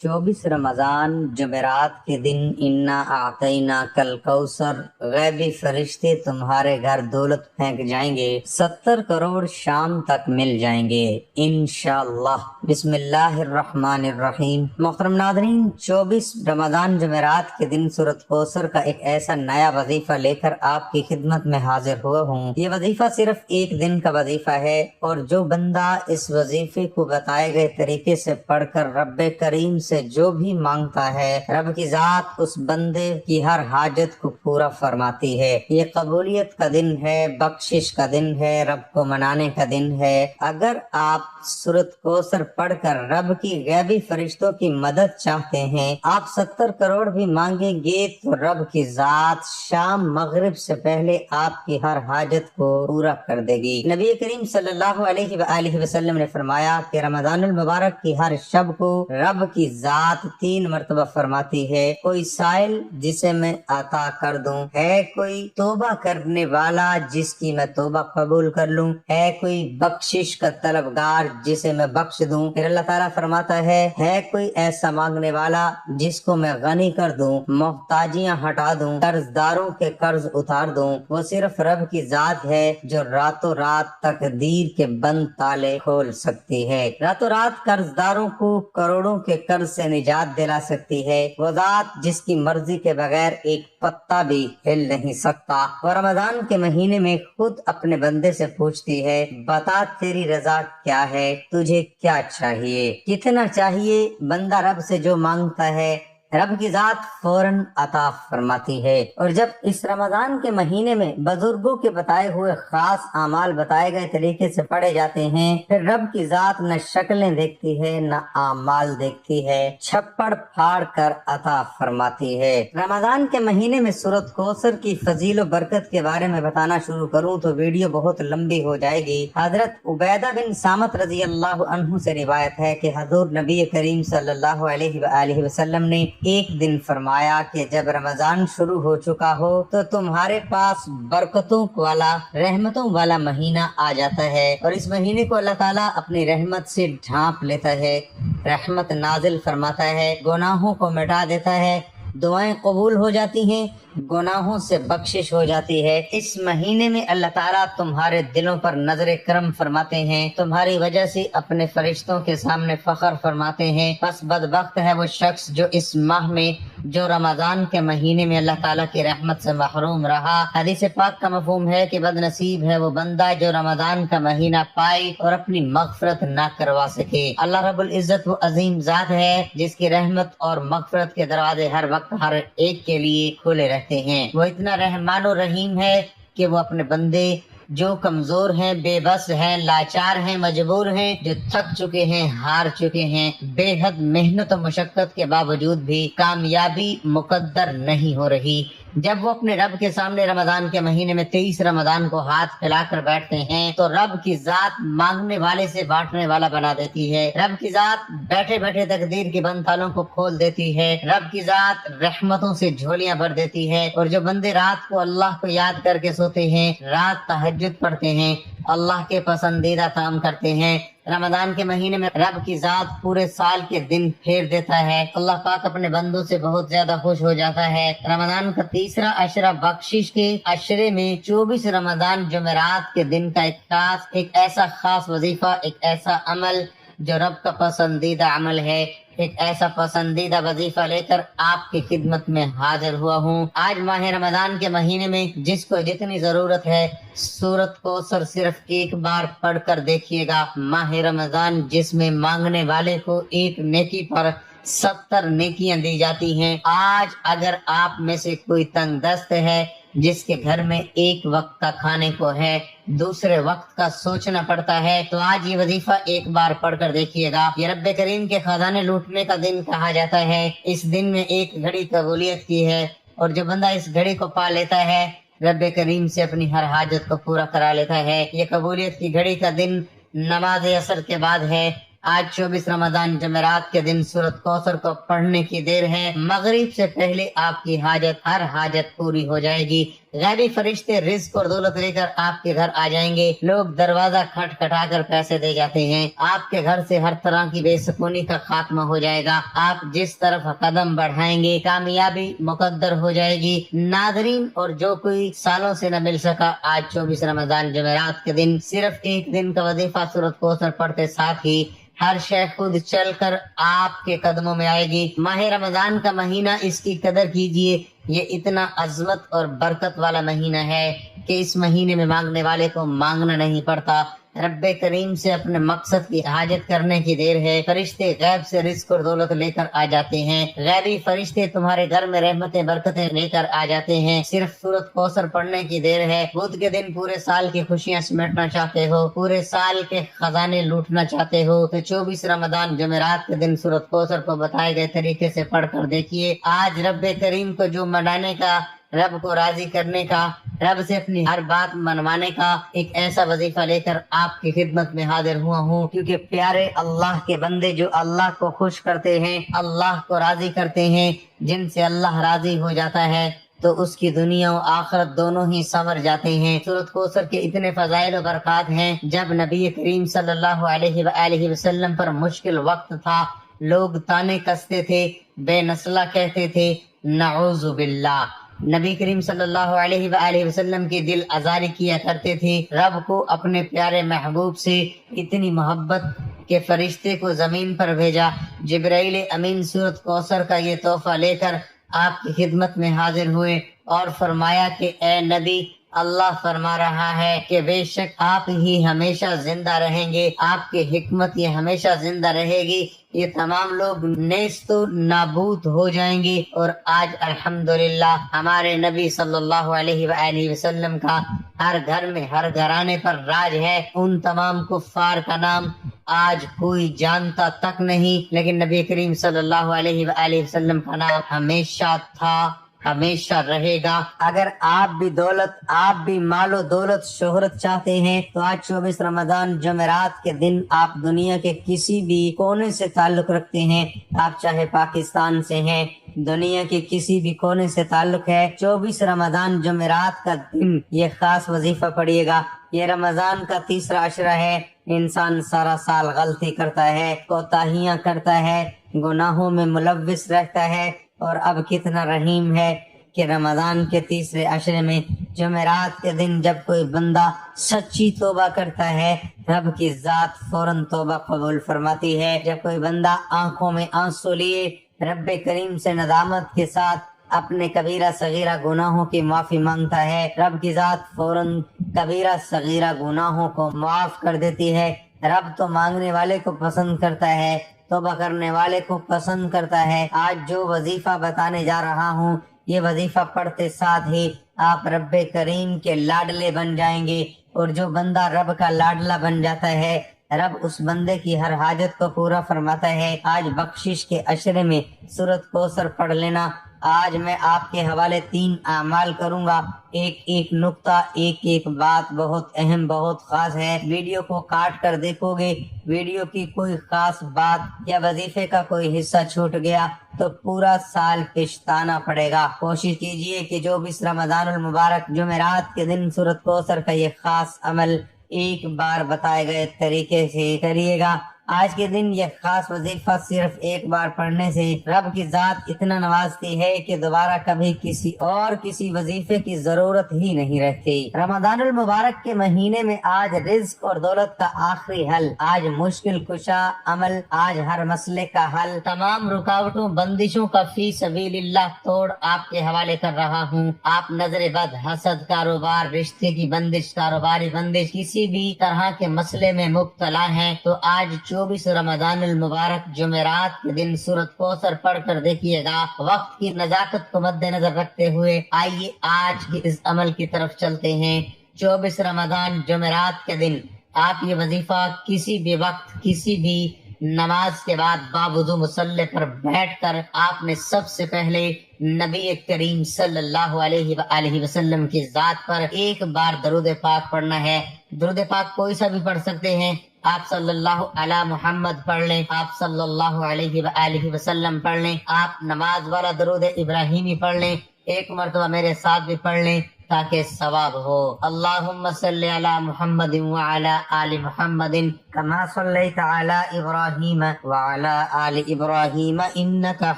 24 رمضان جمعرات کے دن انا اعطینا کل کوثر غیبی فرشتے تمہارے گھر دولت پھینک جائیں گے، 70 کروڑ شام تک مل جائیں گے انشاءاللہ۔ بسم اللہ الرحمن الرحیم۔ محترم ناظرین، 24 رمضان جمعرات کے دن سورۃ کوثر کا ایک ایسا نیا وظیفہ لے کر آپ کی خدمت میں حاضر ہوا ہوں۔ یہ وظیفہ صرف ایک دن کا وظیفہ ہے، اور جو بندہ اس وظیفے کو بتائے گئے طریقے سے پڑھ کر رب کریم سے جو بھی مانگتا ہے، رب کی ذات اس بندے کی ہر حاجت کو پورا فرماتی ہے۔ یہ قبولیت کا دن ہے، بخشش کا دن ہے، رب کو منانے کا دن ہے۔ اگر آپ سورۃ کوثر پڑھ کر رب کی غیبی فرشتوں کی مدد چاہتے ہیں، آپ 70 کروڑ بھی مانگیں گے تو رب کی ذات شام مغرب سے پہلے آپ کی ہر حاجت کو پورا کر دے گی۔ نبی کریم صلی اللہ علیہ وآلہ وسلم نے فرمایا کہ رمضان المبارک کی ہر شب کو رب کی ذات 3 مرتبہ فرماتی ہے، کوئی سائل جسے میں عطا کر دوں، ہے کوئی توبہ کرنے والا جس کی میں توبہ قبول کر لوں، ہے کوئی بخشش کا طلبگار جسے میں بخش دوں۔ پھر اللہ تعالیٰ فرماتا ہے کوئی ایسا مانگنے والا جس کو میں غنی کر دوں، محتاجیاں ہٹا دوں، قرض داروں کے قرض اتار دوں۔ وہ صرف رب کی ذات ہے جو راتوں رات تقدیر کے بند تالے کھول سکتی ہے، راتوں رات قرض داروں کو کروڑوں کے قرض سے نجات دلا سکتی ہے۔ وہ ذات جس کی مرضی کے بغیر ایک پتا بھی ہل نہیں سکتا۔ وہ رمضان کے مہینے میں خود اپنے بندے سے پوچھتی ہے، بتا تیری رضا کیا ہے، تجھے کیا چاہیے، کتنا چاہیے۔ بندہ رب سے جو مانگتا ہے رب کی ذات فوراً عطا فرماتی ہے۔ اور جب اس رمضان کے مہینے میں بزرگوں کے بتائے ہوئے خاص اعمال بتائے گئے طریقے سے پڑھے جاتے ہیں، پھر رب کی ذات نہ شکلیں دیکھتی ہے نہ اعمال دیکھتی ہے، چھپڑ پھاڑ کر عطا فرماتی ہے۔ رمضان کے مہینے میں سورۃ کوثر کی فضیل و برکت کے بارے میں بتانا شروع کروں تو ویڈیو بہت لمبی ہو جائے گی۔ حضرت عبیدہ بن صامت رضی اللہ عنہ سے روایت ہے کہ حضور نبی کریم صلی اللہ علیہ وآلہ وسلم نے ایک دن فرمایا کہ جب رمضان شروع ہو چکا ہو تو تمہارے پاس برکتوں والا، رحمتوں والا مہینہ آ جاتا ہے، اور اس مہینے کو اللہ تعالیٰ اپنی رحمت سے ڈھانپ لیتا ہے، رحمت نازل فرماتا ہے، گناہوں کو مٹا دیتا ہے، دعائیں قبول ہو جاتی ہیں، گناہوں سے بخشش ہو جاتی ہے۔ اس مہینے میں اللہ تعالیٰ تمہارے دلوں پر نظر کرم فرماتے ہیں، تمہاری وجہ سے اپنے فرشتوں کے سامنے فخر فرماتے ہیں۔ بس بدبخت ہے وہ شخص جو اس ماہ میں، جو رمضان کے مہینے میں اللہ تعالیٰ کی رحمت سے محروم رہا۔ حدیث پاک کا مفہوم ہے کہ بد نصیب ہے وہ بندہ جو رمضان کا مہینہ پائے اور اپنی مغفرت نہ کروا سکے۔ اللہ رب العزت وہ عظیم ذات ہے جس کی رحمت اور مغفرت کے دروازے ہر وقت ہر ایک کے لیے کھلے رہتے ہیں۔ وہ اتنا رحمان و رحیم ہے کہ وہ اپنے بندے جو کمزور ہیں، بے بس ہیں، لاچار ہیں، مجبور ہیں، جو تھک چکے ہیں، ہار چکے ہیں، بے حد محنت و مشقت کے باوجود بھی کامیابی مقدر نہیں ہو رہی، جب وہ اپنے رب کے سامنے رمضان کے مہینے میں 23 رمضان کو ہاتھ پھیلا کر بیٹھتے ہیں تو رب کی ذات مانگنے والے سے بانٹنے والا بنا دیتی ہے۔ رب کی ذات بیٹھے بیٹھے تقدیر کی بند تالوں کو کھول دیتی ہے۔ رب کی ذات رحمتوں سے جھولیاں بھر دیتی ہے، اور جو بندے رات کو اللہ کو یاد کر کے سوتے ہیں، رات تہجد پڑھتے ہیں، اللہ کے پسندیدہ کام کرتے ہیں، رمضان کے مہینے میں رب کی ذات پورے سال کے دن پھیر دیتا ہے۔ اللہ پاک اپنے بندوں سے بہت زیادہ خوش ہو جاتا ہے۔ رمضان کا تیسرا عشرہ بخشش کے عشرے میں 24 رمضان جمعرات کے دن کا ایک ایسا خاص وظیفہ، ایک ایسا عمل جو رب کا پسندیدہ عمل ہے، ایک ایسا پسندیدہ وظیفہ لے کر آپ کی خدمت میں حاضر ہوا ہوں۔ آج ماہ رمضان کے مہینے میں جس کو جتنی ضرورت ہے سورۃ کوثر صرف ایک بار پڑھ کر دیکھیے گا۔ ماہ رمضان جس میں مانگنے والے کو ایک نیکی پر 70 نیکیاں دی جاتی ہیں۔ آج اگر آپ میں سے کوئی تنگ دست ہے جس کے گھر میں ایک وقت کا کھانے کو ہے، دوسرے وقت کا سوچنا پڑتا ہے، تو آج یہ وظیفہ ایک بار پڑھ کر دیکھیے گا۔ یہ رب کریم کے خزانے لوٹنے کا دن کہا جاتا ہے۔ اس دن میں ایک گھڑی قبولیت کی ہے، اور جو بندہ اس گھڑی کو پا لیتا ہے رب کریم سے اپنی ہر حاجت کو پورا کرا لیتا ہے۔ یہ قبولیت کی گھڑی کا دن نماز عصر کے بعد ہے۔ آج 24 رمضان جمعرات کے دن سورۃ کوثر کو پڑھنے کی دیر ہے۔ مغرب سے پہلے آپ کی ہر حاجت پوری ہو جائے گی۔ गैबी फरिश्ते रिस्क और दौलत लेकर आपके घर आ जाएंगे। लोग दरवाजा खटखटा कर पैसे दे जाते हैं। आपके घर से हर तरह की बेसुकूनी का खात्मा हो जाएगा। आप जिस तरफ कदम बढ़ाएंगे कामयाबी मुकद्दर हो जाएगी। नादरीन, और जो कोई सालों से न मिल सका, आज 24 रमजान जुमेरात के दिन सिर्फ एक दिन का वजीफा सूरत कौसर पढ़ते साथ ही हर शय खुद चलकर आपके कदमों में आएगी। माह रमजान का महीना, इसकी कदर कीजिए। ये इतना अजमत और बरकत वाला महीना है कि इस महीने में मांगने वाले को मांगना नहीं पड़ता। रब्बे करीम से अपने मकसद की हाजत करने की देर है। फरिश्ते गैब से रिस्क और दौलत लेकर आ जाते हैं। गैबी फरिश्ते तुम्हारे घर में रहमतें बरकतें लेकर आ जाते हैं। सिर्फ सूरत कौसर पढ़ने की देर है। बुध के दिन पूरे साल की खुशियां समेटना चाहते हो, पूरे साल के खजाने लूटना चाहते हो, तो 24 रमजान जुमेरात के दिन सूरत कौसर को बताए गए तरीके से पढ़ कर देखिए। आज रब्बे करीम को जो मनाने का, रब को राजी करने का, रब से अपनी हर बात मनवाने का एक ऐसा वजीफा लेकर आपकी खिदमत में हाजिर हुआ हूँ। क्योंकि प्यारे अल्लाह के बंदे जो अल्लाह को खुश करते हैं, अल्लाह को राजी करते हैं, जिनसे अल्लाह राजी हो जाता है तो उसकी दुनिया और आखिरत दोनों ही संवर जाते हैं। सूरत कौसर के इतने फजाइल और बरकत हैं। जब नबी करीम सल्लल्लाहु अलैहि वसल्लम पर मुश्किल वक्त था, लोग ताने कसते थे, बेनस्ला कहते थे, नऊज़ु बिल्लाह। नबी करीम सल्लल्लाहु अलैहि वसल्लम की दिल आजारी किया करते थे। रब को अपने प्यारे महबूब से इतनी मोहब्बत के फरिश्ते को जमीन पर भेजा। जिब्राइल अमीन सूरत कौसर का ये तोहफा लेकर आपकी खिदमत में हाजिर हुए और फरमाया कि ए नबी, अल्लाह फरमा रहा है कि बेशक आप ही हमेशा जिंदा रहेंगे, आपकी हिकमत ये हमेशा जिंदा रहेगी। ये तमाम लोग नेस्तो नाबूद हो जाएंगे। और आज अल्हम्दुलिल्लाह हमारे नबी सल्लल्लाहु अलैहि वसल्लम का हर घर में, हर घराने पर राज है। उन तमाम कुफ्फार का नाम आज कोई जानता तक नहीं, लेकिन नबी करीम सल्लल्लाहु अलैहि वसल्लम का नाम हमेशा था, हमेशा रहेगा। अगर आप भी दौलत, आप भी मालो दौलत, शोहरत चाहते हैं तो आज 24 रमजान जुमेरात के दिन आप दुनिया के किसी भी कोने से ताल्लुक रखते हैं, आप चाहे पाकिस्तान से हैं, दुनिया के किसी भी कोने से ताल्लुक है, 24 रमजान जुमेरात का दिन ये खास वजीफा पढ़िएगा। ये रमजान का तीसरा अशरा है। इंसान सारा साल गलती करता है, कोताहियां करता है, गुनाहों में मुलव्विस रहता है, और अब कितना रहीम है कि रमजान के तीसरे अशरे में जुमेरात के दिन जब कोई बंदा सच्ची तौबा करता है, रब की जात फौरन तौबा कबूल फरमाती है। जब कोई बंदा आंखों में आंसू लिए रब्बे करीम से नदामत के साथ अपने कबीरा सगीरा गुनाहों की माफी मांगता है, रब की जात फौरन कबीरा सगीरा गुनाहों को माफ कर देती है। रब तो मांगने वाले को पसंद करता है, तौबा करने वाले को पसंद करता है। आज जो वजीफा बताने जा रहा हूँ, ये वजीफा पढ़ते साथ ही आप रब्बे करीम के लाडले बन जाएंगे। और जो बंदा रब का लाडला बन जाता है, रब उस बंदे की हर हाजत को पूरा फरमाता है। आज बख्शिश के अशरे में सूरत कौसर पढ़ लेना। आज मैं आपके हवाले 3 अमाल करूंगा। एक एक नुक्ता, एक एक बात बहुत अहम, बहुत खास है। वीडियो को काट कर देखोगे, वीडियो की कोई खास बात या वजीफे का कोई हिस्सा छूट गया तो पूरा साल पछताना पड़ेगा। कोशिश कीजिए कि 24 रमजानुल मुबारक जुमेरात के दिन सूरत कौसर का ये खास अमल एक बार बताए गए तरीके से करिएगा। आज के दिन ये खास वजीफा सिर्फ एक बार पढ़ने से रब की जात इतना नवाजती है कि दोबारा कभी किसी वजीफे की जरूरत ही नहीं रहती। रमजानुल मुबारक के महीने में आज रिज्क और दौलत का आखिरी हल, आज मुश्किल कुशा अमल, आज हर मसले का हल, तमाम रुकावटों बंदिशों का फी सबीलिल्लाह तोड़ आपके हवाले कर रहा हूँ। आप नजर बद, हसद, कारोबार, रिश्ते की बंदिश, कारोबारी बंदिश, किसी भी तरह के मसले में मुब्तला हैं तो आज 24 रमजानुल मुबारक जुमेरात के दिन सूरत कौसर पढ़ कर देखिएगा। वक्त की नजाकत को मद्देनजर रखते हुए आइए आज की इस अमल की तरफ चलते हैं। 24 रमजान जुमेरात के दिन आप ये वजीफा किसी भी वक्त, किसी भी नमाज के बाद बावुजू मुसल्ले पर बैठकर आपने सबसे पहले नबी करीम सल्लल्लाहु अलैहि वसल्लम की जात पर एक बार दरूद पाक पढ़ना है। दरूद पाक कोई सा भी पढ़ सकते हैं। आप सल्लल्लाहु अला मुहम्मद पढ़ लें, आप सल्लल्लाहु अलैहि वसल्लम पढ़ लें, आप नमाज वाला दरूद इब्राहिमी पढ़ लें, एक मरतबा मेरे साथ भी पढ़ लें। ताकि सवाब हो। अल्लाहुम्मा सल्ली अला मुहम्मद व अला आलि मुहम्मद कमा सल्लैता अला इब्राहीम व अला आलि इब्राहीम इन्नका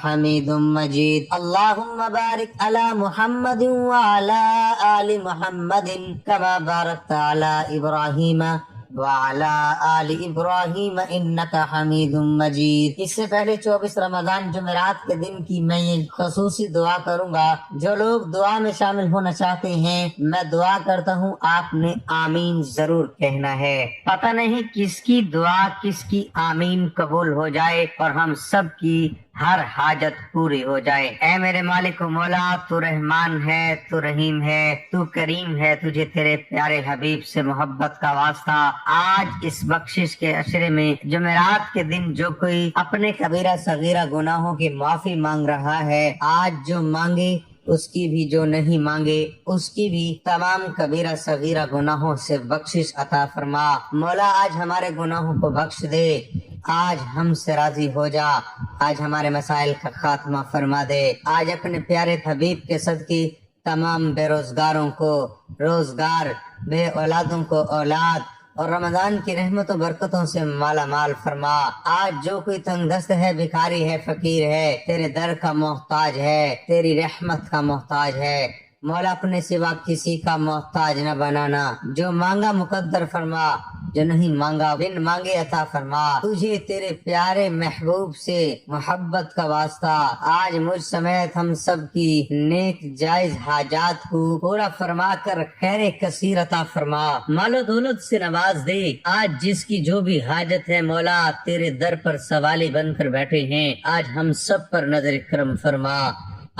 हमीदुम मजीद। अल्लाहुम्मा बारिक अला मुहम्मद व अला आलि मुहम्मद कमा बारकता अला इब्राहीम वाला आलि इब्राहीम इन्नका हमीदुम मजीद। इससे पहले 24 रमजान जुमेरात के दिन की मैं ये खसूसी दुआ करूंगा। जो लोग दुआ में शामिल होना चाहते हैं, मैं दुआ करता हूँ, आपने आमीन जरूर कहना है। पता नहीं किसकी दुआ किसकी आमीन कबूल हो जाए और हम सब की हर हाजत पूरी हो जाए। ऐ मेरे मालिक मौला, तू रहमान है, तू रहीम है, तू करीम है, तुझे तेरे प्यारे हबीब से मोहब्बत का वास्ता। आज इस बख्शिश के अशरे में जुमेरात के दिन जो कोई अपने कबीरा सगीरा गुनाहों की माफी मांग रहा है, आज जो मांगे उसकी भी, जो नहीं मांगे उसकी भी तमाम कबीरा सगीरा गुनाहों से बख्शिश अता फरमा। मौला आज हमारे गुनाहों को बख्श दे, आज हमसे राजी हो जा, आज हमारे मसाइल का खात्मा फरमा दे। आज अपने प्यारे हबीब के सदकी तमाम बेरोजगारों को रोजगार, बे औलादों को औलाद और रमजान की रहमतों बरकतों से माला माल फरमा। आज जो कोई तंगदस्त है, भिखारी है, फकीर है, तेरे दर का मोहताज है, तेरी रहमत का मोहताज है, मौला अपने सिवा किसी का मोहताज न बनाना। जो मांगा मुकद्दर फरमा, जो नहीं मांगा बिन मांगे अता फरमा। तुझे तेरे प्यारे महबूब से मोहब्बत का वास्ता आज मुझ समेत हम सब की नेक जायज हाजात को पूरा फरमा कर खैर कसीर अता फरमा। मालो दौलत से नवाज दे। आज जिसकी जो भी हाजत है मौला, तेरे दर पर सवाली बनकर बैठे हैं, आज हम सब पर नजर करम फरमा।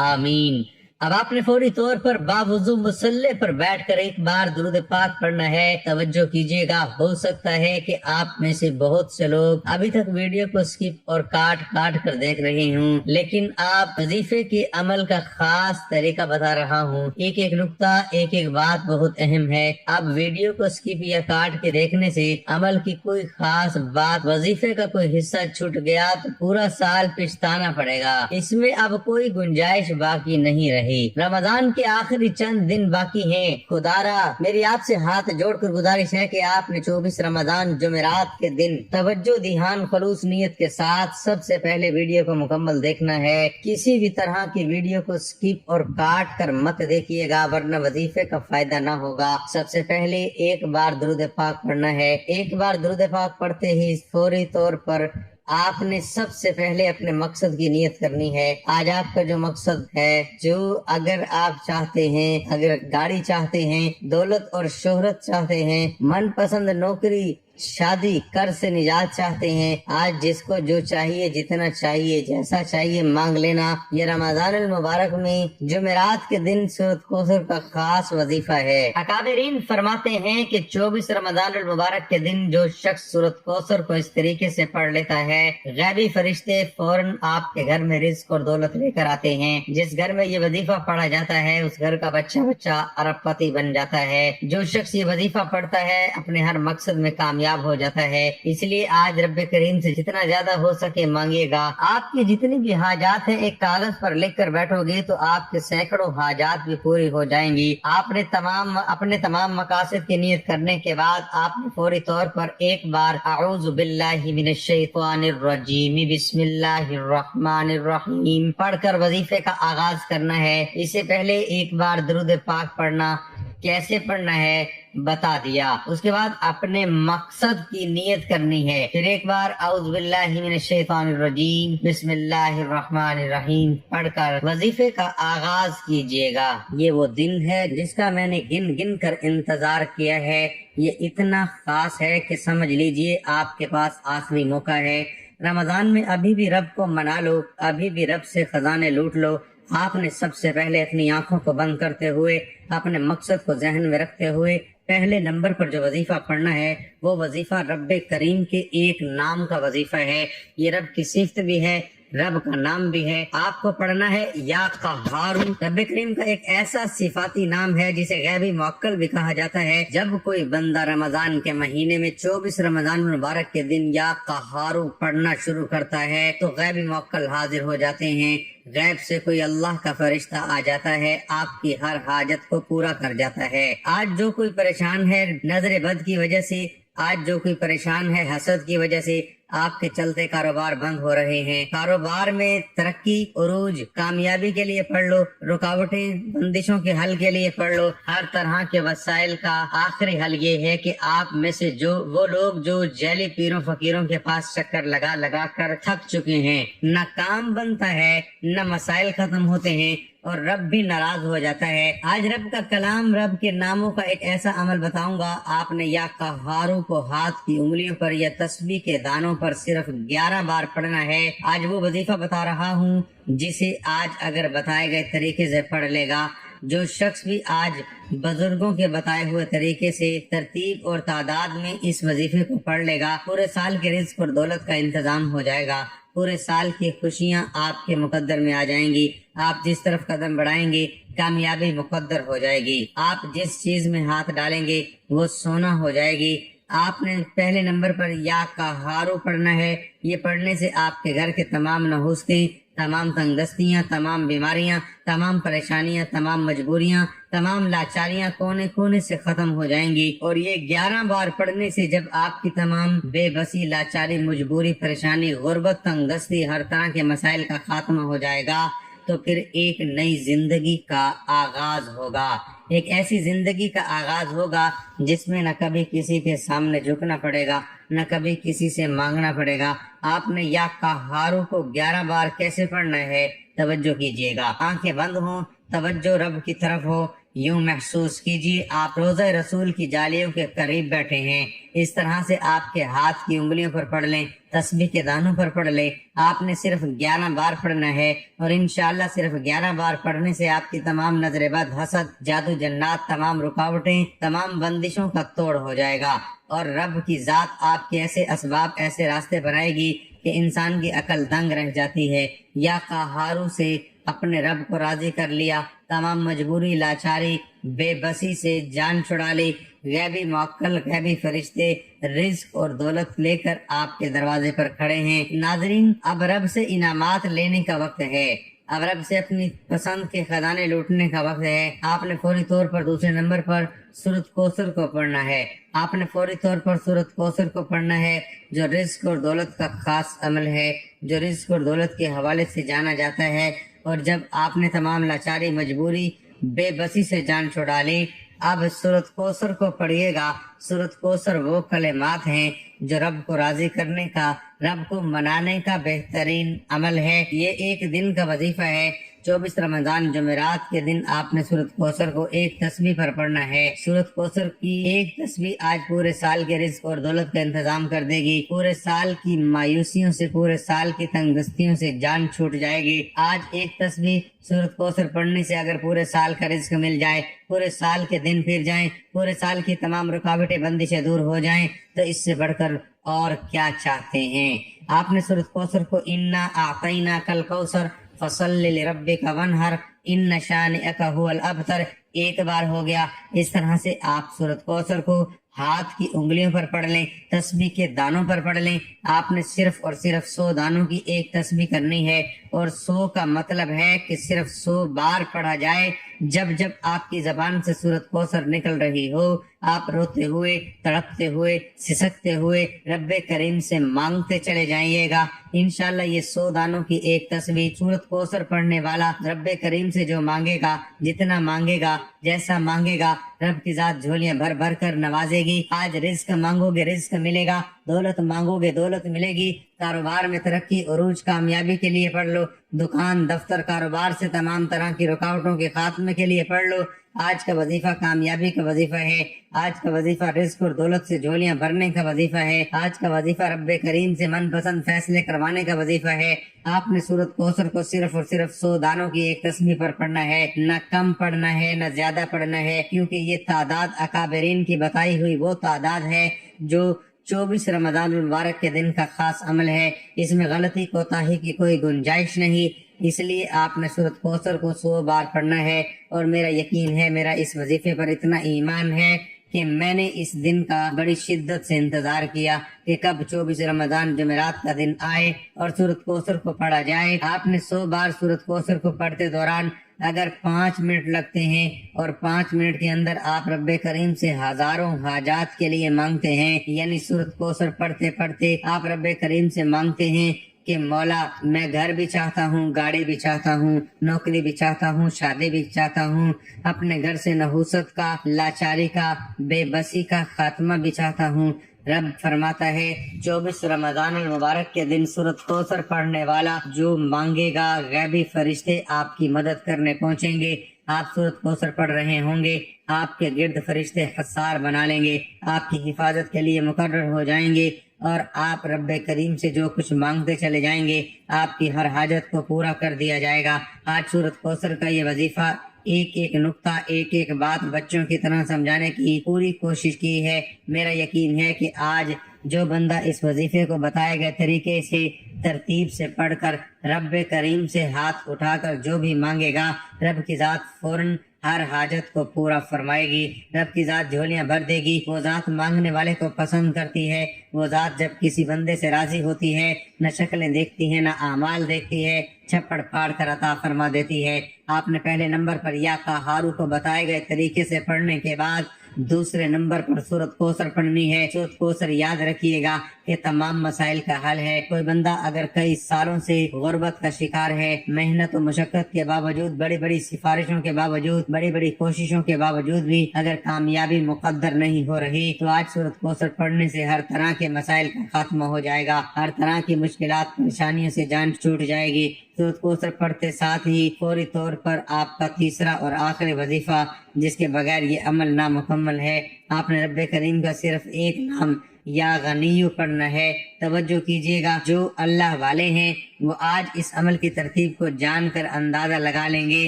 आमीन। अब आपने फौरी तौर पर बावुजू मुसल्ले पर बैठकर एक बार दुरूद पाक पढ़ना है। तवज्जो कीजिएगा, हो सकता है कि आप में से बहुत से लोग अभी तक वीडियो को स्किप और काट काट कर देख रहे हूँ, लेकिन आप वजीफे के अमल का खास तरीका बता रहा हूँ। एक एक नुक्ता, एक एक बात बहुत अहम है। अब वीडियो को स्किप या काट के देखने से अमल की कोई खास बात, वजीफे का कोई हिस्सा छूट गया तो पूरा साल पछताना पड़ेगा। इसमें अब कोई गुंजाइश बाकी नहीं रही। रमजान के आखिरी चंद दिन बाकी हैं। खुदारा मेरी आपसे हाथ जोड़कर गुजारिश है कि आपने 24 रमजान जुमेरात के दिन तवज्जो, ध्यान, खलूस नीयत के साथ सबसे पहले वीडियो को मुकम्मल देखना है। किसी भी तरह की वीडियो को स्किप और काट कर मत देखिएगा, वरना वजीफे का फायदा ना होगा। सबसे पहले एक बार दुरूद पाक पढ़ना है। एक बार दुरूद पाक पढ़ते ही फौरी तौर पर आपने सबसे पहले अपने मकसद की नियत करनी है। आज आपका जो मकसद है, जो अगर आप चाहते हैं, अगर गाड़ी चाहते हैं, दौलत और शोहरत चाहते हैं, मनपसंद नौकरी, शादी, कर्ज से निजात चाहते हैं, आज जिसको जो चाहिए, जितना चाहिए, जैसा चाहिए मांग लेना। ये रमजान मुबारक में जुमेरात के दिन सूरत कौसर का खास वजीफा है। अकाबिरीन फरमाते हैं कि 24 रमजान मुबारक के दिन जो शख्स सूरत कौसर को इस तरीके से पढ़ लेता है, गैबी फरिश्ते फौरन आपके घर में रिज्क और दौलत लेकर आते हैं। जिस घर में ये वजीफा पढ़ा जाता है, उस घर का बच्चा बच्चा अरबपति बन जाता है। जो शख्स ये वजीफा पढ़ता है, अपने हर मकसद में कामयाब हो जाता है। इसलिए आज रब्बे करीम से जितना ज्यादा हो सके मांगिएगा। आपकी जितनी भी हाजात है, एक कागज पर लिख कर बैठोगे तो आपके सैकड़ों हाजात भी पूरी हो जाएंगी। आपने अपने तमाम मकासद की नियत करने के बाद आपने फौरी तौर पर एक बार अऊज़ु बिल्लाहि मिनश शैतानिर रजीम बिस्मिल्लाहिर रहमानिर रहीम पढ़कर वजीफे का आगाज करना है। इससे पहले एक बार दुरूद पाक पढ़ना, कैसे पढ़ना है बता दिया। उसके बाद अपने मकसद की नियत करनी है। फिर एक बार औज़ु बिल्लाहि मिनश शैतानिर रजीम बिस्मिल्लाहिर रहमानिर रहीम पढ़कर वजीफे का आगाज कीजिएगा। ये वो दिन है जिसका मैंने गिन गिन कर इंतजार किया है। ये इतना खास है कि समझ लीजिए आपके पास आखिरी मौका है। रमजान में अभी भी रब को मना लो, अभी भी रब से खजाने लूट लो। आपने सबसे पहले अपनी आंखों को बंद करते हुए, अपने मकसद को जहन में रखते हुए, पहले नंबर पर जो वजीफा पढ़ना है वो वजीफा रब्बे करीम के एक नाम का वजीफा है। ये रब की सिफ्त भी है, रब का नाम भी है। आपको पढ़ना है या क़हारू। रब करीम का एक ऐसा सिफाती नाम है जिसे गैबी मुअक्कल भी कहा जाता है। जब कोई बंदा रमजान के महीने में 24 रमजान मुबारक के दिन या क़हारू पढ़ना शुरू करता है तो गैबी मुअक्कल हाजिर हो जाते हैं। गैब से कोई अल्लाह का फरिश्ता आ जाता है, आपकी हर हाजत को पूरा कर जाता है। आज जो कोई परेशान है नजर बद की वजह से, आज जो कोई परेशान है हसद की वजह से, आपके चलते कारोबार बंद हो रहे हैं। कारोबार में तरक्की, उरूज, कामयाबी के लिए पढ़ लो, रुकावटें, बंदिशों के हल के लिए पढ़ लो। हर तरह के वसाइल का आखिरी हल ये है कि आप में से जो वो लोग जो जैली पीरों फकीरों के पास चक्कर लगा लगा कर थक चुके हैं, न काम बनता है, न मसाइल खत्म होते हैं और रब भी नाराज हो जाता है। आज रब का कलाम, रब के नामों का एक ऐसा अमल बताऊंगा। आपने या क़हारू को हाथ की उंगलियों पर या तस्बीह के दानों पर सिर्फ 11 बार पढ़ना है। आज वो वजीफा बता रहा हूँ जिसे आज अगर बताए गए तरीके से पढ़ लेगा, जो शख्स भी आज बुजुर्गों के बताए हुए तरीके से तरतीब और तादाद में इस वजीफे को पढ़ लेगा, पूरे साल के रिज़्क़ और दौलत का इंतजाम हो जाएगा। पूरे साल की खुशियां आपके मुकद्दर में आ जाएंगी। आप जिस तरफ कदम बढ़ाएंगे कामयाबी मुकद्दर हो जाएगी। आप जिस चीज में हाथ डालेंगे वो सोना हो जाएगी। आपने पहले नंबर पर या क़हारू पढ़ना है। ये पढ़ने से आपके घर के तमाम नहुस्ते, तमाम तंगदस्तियां, तमाम बीमारियां, तमाम परेशानियां, तमाम मजबूरियां, तमाम लाचारियां कोने कोने से खत्म हो जाएंगी। और ये 11 बार पढ़ने से जब आपकी तमाम बेबसी, लाचारी, मजबूरी, परेशानी, गुर्बत, तंगदस्ती, हर तरह के मसाइल का खात्मा हो जाएगा तो फिर एक नई जिंदगी का आगाज होगा। एक ऐसी जिंदगी का आगाज होगा जिसमें न कभी किसी के सामने झुकना पड़ेगा, न कभी किसी से मांगना पड़ेगा। आपने या क़हारू को 11 बार कैसे पढ़ना है तवज्जो कीजिएगा। आंखें बंद हो, तवज्जो रब की तरफ हो। यूं महसूस कीजिए आप रोज़े रसूल की जालियों के करीब बैठे हैं। इस तरह से आपके हाथ की उंगलियों पर पढ़ लें, तस्बीह के दानों पर पढ़ लें। आपने सिर्फ 11 बार पढ़ना है और इंशाअल्लाह सिर्फ 11 बार पढ़ने से आपकी तमाम नजरे बद, हसद, जादू, जन्नात, तमाम रुकावटें, तमाम बंदिशों का तोड़ हो जाएगा और रब की जात आपके ऐसे असबाब, ऐसे रास्ते बनाएगी कि इंसान की अकल दंग रह जाती है। या क़हारू से अपने रब को राजी कर लिया, तमाम मजबूरी, लाचारी, बेबसी से जान छुड़ा ली। गैबी मुअक्कल, गैबी फरिश्ते रिज़्क़ और दौलत लेकर आपके दरवाजे पर खड़े हैं। नाज़रीन, अब रब से इनामात लेने का वक्त है। अब रब से अपनी पसंद के खजाने लूटने का वक्त है। आपने फौरी तौर पर दूसरे नंबर पर सूरत कौसर को पढ़ना है। आपने फौरी तौर पर सूरत कौसर को पढ़ना है जो रिज़्क़ और दौलत का खास अमल है, जो रिज़्क़ और दौलत के हवाले से जाना जाता है। और जब आपने तमाम लाचारी, मजबूरी, बेबसी से जान छुड़ा ली, अब सूरत कौसर को पढ़िएगा। सूरत कौसर वो कलेमात हैं जो रब को राजी करने का, रब को मनाने का बेहतरीन अमल है। ये एक दिन का वजीफा है। 24 रमजान जुमेरात के दिन आपने सूरत कौसर को एक तस्बीह पर पढ़ना है। सूरत कौसर की एक तस्बीह आज पूरे साल के रिज़्क़ और दौलत का इंतजाम कर देगी। पूरे साल की मायूसियों से, पूरे साल की तंगदस्तियों से जान छूट जाएगी। आज एक तस्बीह सूरत कौसर पढ़ने से अगर पूरे साल का रिज़्क़ मिल जाए, पूरे साल के दिन फिर जाएं, पूरे साल की तमाम रुकावटें, बंदिशें दूर हो जाएं, तो इससे बढ़कर और क्या चाहते हैं। आपने सूरत कौसर को इन्ना आतैना कल कौसर फसल्लि लिरब्बिका वनहर इन्न शानिअका हुवल अबतर एक बार हो गया। इस तरह से आप सूरत कौसर को हाथ की उंगलियों पर पढ़ लें, तस्बीह के दानों पर पढ़ लें। आपने सिर्फ और सिर्फ 100 दानों की एक तस्बीह करनी है और 100 का मतलब है कि सिर्फ 100 बार पढ़ा जाए। जब जब आपकी जबान से सूरत कौसर निकल रही हो, आप रोते हुए, तड़पते हुए, सिसकते हुए रब्बे करीम से मांगते चले जाइएगा। इंशाल्लाह ये 100 दानों की एक तस्बीह सूरत कौसर पढ़ने वाला रब्बे करीम से जो मांगेगा, जितना मांगेगा, जैसा मांगेगा, रब की जात झोलियां भर भर कर नवाजेगी। आज रिज़्क़ मांगोगे रिज़्क़ मिलेगा, दौलत मांगोगे दौलत मिलेगी। कारोबार में तरक्की, उरूज, कामयाबी के लिए पढ़ लो। दुकान, दफ्तर, कारोबार से तमाम तरह की रुकावटों के खात्मे के लिए पढ़ लो। आज का वजीफा कामयाबी का वजीफा है। आज का वजीफा रिज़्क़ और दौलत से झोलियां भरने का वजीफा है। आज का वजीफा रब्बे करीम से मनपसंद फैसले करवाने का वजीफा है। आपने सूरत कौसर को सिर्फ और सिर्फ 100 दानों की एक तस्बीह पर पढ़ना है, न कम पढ़ना है न ज्यादा पढ़ना है, क्योंकि ये तादाद अकाबरीन की बताई हुई वो तादाद है जो 24 रमजान मुबारक के दिन का खास अमल है। इसमें गलती कोताही की कोई गुंजाइश नहीं, इसलिए आपने सूरत कौसर को 100 बार पढ़ना है। और मेरा यकीन है, मेरा इस वजीफे पर इतना ईमान है कि मैंने इस दिन का बड़ी शिद्दत से इंतजार किया कि कब 24 रमजान जुमेरात का दिन आए और सूरत कौसर को पढ़ा जाए। आपने 100 बार सूरत कौसर को पढ़ते दौरान अगर 5 मिनट लगते हैं और 5 मिनट के अंदर आप रब्बे करीम से हजारों हाजात के लिए मांगते हैं, यानी सूरत कौसर पढ़ते पढ़ते आप रब्बे करीम से मांगते हैं कि मौला मैं घर भी चाहता हूँ, गाड़ी भी चाहता हूँ, नौकरी भी चाहता हूँ, शादी भी चाहता हूँ, अपने घर से नहुसत का, लाचारी का, बेबसी का खात्मा भी चाहता हूँ। रब फरमाता है 24 रमजान मुबारक के दिन सूरत कौसर पढ़ने वाला जो मांगेगा, गैबी फरिश्ते आपकी मदद करने पहुँचेंगे। आप सूरत कौसर पढ़ रहे होंगे, आपके गिर्द फरिश्ते हसार बना लेंगे, आपकी हिफाजत के लिए मुकर्रर हो जाएंगे और आप रब्बे करीम से जो कुछ मांगते चले जाएंगे, आपकी हर हाजत को पूरा कर दिया जाएगा। आज सूरत कौसर का ये वजीफा एक एक नुक्ता, एक एक बात बच्चों की तरह समझाने की पूरी कोशिश की है। मेरा यकीन है कि आज जो बंदा इस वजीफे को बताए गए तरीके से तरतीब से पढ़कर रब्बे करीम से हाथ उठाकर जो भी मांगेगा, रब की जात फौरन हर हाजत को पूरा फरमाएगी। रब की जात झोलियां भर देगी। वो जात मांगने वाले को पसंद करती है। वो जात जब किसी बंदे से राजी होती है, न शक्लें देखती है, न आमाल देखती है, छप्पड़ फाड़ कर अता फरमा देती है। आपने पहले नंबर पर या कहारू को बताए गए तरीके से पढ़ने के बाद दूसरे नंबर पर सूरत कौसर पढ़नी है। सूरत कौसर याद रखिएगा कि तमाम मसाइल का हल है। कोई बंदा अगर कई सालों से गुर्बत का शिकार है, मेहनत और मुशक्कत के बावजूद, बड़ी बड़ी सिफारिशों के बावजूद, बड़ी बड़ी कोशिशों के बावजूद भी अगर कामयाबी मुकद्दर नहीं हो रही, तो आज सूरत कौसर पढ़ने से हर तरह के मसाइल का खात्मा हो जाएगा। हर तरह की मुश्किलात परेशानियों से जान छूट जाएगी। सूरत कौसर पढ़ते साथ ही फौरी तौर पर आपका तीसरा और आखिरी वजीफा, जिसके बगैर ये अमल नामुकम्मल है, आपने रब्बे करीम का सिर्फ एक नाम या गनीयु पढ़ना है। तवज्जो कीजिएगा, जो अल्लाह वाले हैं वो आज इस अमल की तरतीब को जानकर अंदाजा लगा लेंगे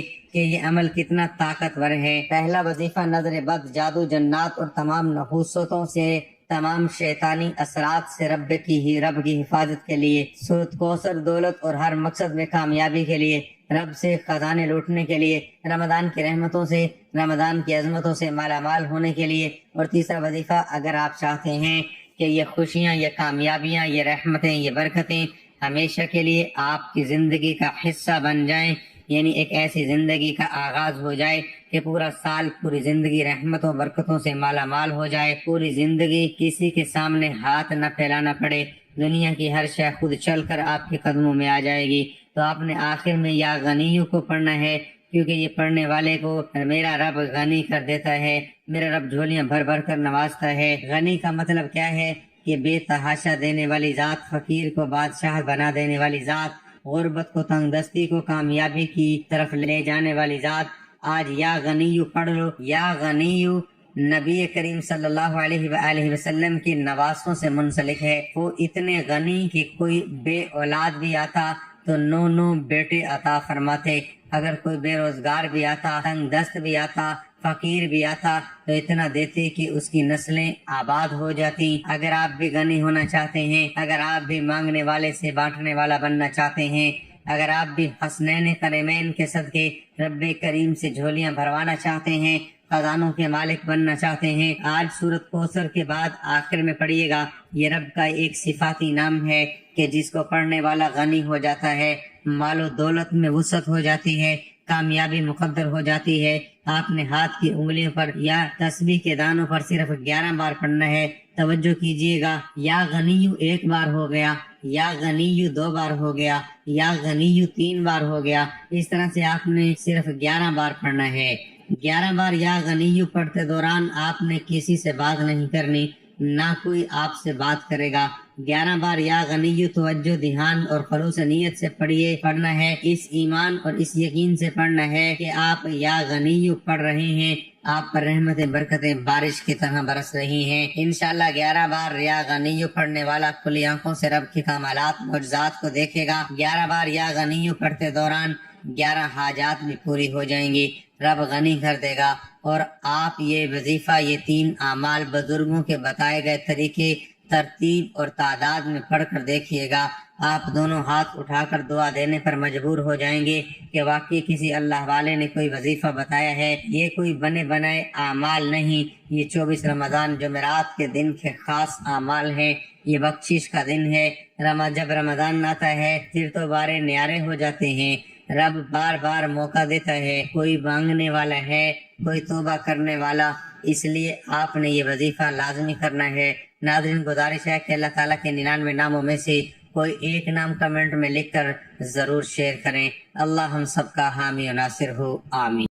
कि ये अमल कितना ताकतवर है। पहला वजीफा नजर बद, जादू, जन्नात और तमाम नहूसतों से, तमाम शैतानी असरात से रब की हिफाजत के लिए। सूरत कौसर दौलत और हर मकसद में कामयाबी के लिए, रब से खजाने लूटने के लिए, रमजान की रहमतों से, रमजान की अजमतों से मालामाल होने के लिए। और तीसरा वजीफा, अगर आप चाहते हैं कि ये खुशियाँ, ये कामयाबियाँ, ये रहमतें, ये बरकतें हमेशा के लिए आपकी जिंदगी का हिस्सा बन जाएं, यानी एक ऐसी जिंदगी का आगाज हो जाए कि पूरा साल, पूरी जिंदगी रहमतों बरकतों से माला माल हो जाए, पूरी जिंदगी किसी के सामने हाथ न फैलाना पड़े, दुनिया की हर शय खुद चल कर आपके कदमों में आ जाएगी। तो आपने आखिर में या गनीयु को पढ़ना है, क्योंकि ये पढ़ने वाले को मेरा रब गनी कर देता है, मेरा रब झोलियां भर भर कर नवाजता है। गनी का मतलब क्या है कि बेतहाशा देने वाली जात, फकीर को बादशाह बना देने वाली जात, गुर्बत को, तंगदस्ती को कामयाबी की तरफ ले जाने वाली जात। आज या गनीयु पढ़ लो। या गनीयु नबी करीम सल्लल्लाहु अलैहि वसल्लम की नवासों से मुंसलिक है। वो इतने गनी कि कोई बे औलाद भी आता तो 9 बेटे अता फरमाते। अगर कोई बेरोजगार भी आता, तंगदस्त भी आता, फकीर भी आता, तो इतना देते कि उसकी नस्लें आबाद हो जाती। अगर आप भी गनी होना चाहते हैं, अगर आप भी मांगने वाले से बांटने वाला बनना चाहते हैं, अगर आप भी हसनैन करीमैन के सदके रब्बे करीम से झोलियां भरवाना चाहते हैं, खजानों के मालिक बनना चाहते हैं, आज सूरत कौसर के बाद आखिर में पढ़िएगा। ये रब का एक सिफाती नाम है कि जिसको पढ़ने वाला गनी हो जाता है, मालो दौलत में वुसअत हो जाती है, कामयाबी मुकद्दर हो जाती है। आपने हाथ की उंगलियों पर या तस्बीह के दानों पर सिर्फ 11 बार पढ़ना है। तवज्जो कीजिएगा, या गनीयु 1 बार हो गया, या गनीयु 2 बार हो गया, या गनीयु 3 बार हो गया। इस तरह से आपने सिर्फ 11 बार पढ़ना है। 11 बार या गनीयु पढ़ते दौरान आपने किसी से बात नहीं करनी, ना कोई आपसे बात करेगा। 11 बार या गनीयु तवज्जो, ध्यान और खलूस नीयत से पढ़ना है। इस ईमान और इस यकीन से पढ़ना है कि आप या गनीयु पढ़ रहे हैं, आप पर रहमतें बरकतें बारिश की तरह बरस रही हैं। इंशाअल्लाह 11 बार या गनीयु पढ़ने वाला खुली आंखों से रब की कामालात मुअज्जिज़ात को देखेगा। 11 बार या गनीयु पढ़ते दौरान 11 हाजात भी पूरी हो जाएंगी, रब गनी कर देगा। और आप ये वजीफा, ये 3 आमाल बुजुर्गों के बताए गए तरीके ترتیب اور تعداد میں پڑھ کر دیکھیے گا، آپ دونوں ہاتھ اٹھا کر دعا دینے پر مجبور ہو جائیں گے کہ واقعی کسی اللہ والے نے کوئی وظیفہ بتایا ہے، یہ کوئی بنے بنائے اعمال نہیں، یہ 24 رمضان جمعرات کے دن کے خاص اعمال ہیں، یہ بخشش کا دن ہے۔ جب رمضان آتا ہے پھر تو بارے نیارے ہو جاتے ہیں، رب بار بار موقع دیتا ہے، کوئی مانگنے والا ہے، کوئی توبہ کرنے والا، اس لیے آپ نے یہ وظیفہ لازمی کرنا ہے۔ ناظرین، گزارش ہے کہ اللہ تعالیٰ کے 99 ناموں میں سے کوئی ایک نام کمنٹ میں لکھ کر ضرور شیئر کریں۔ اللہ ہم سب کا حامی و ناصر ہو، آمین۔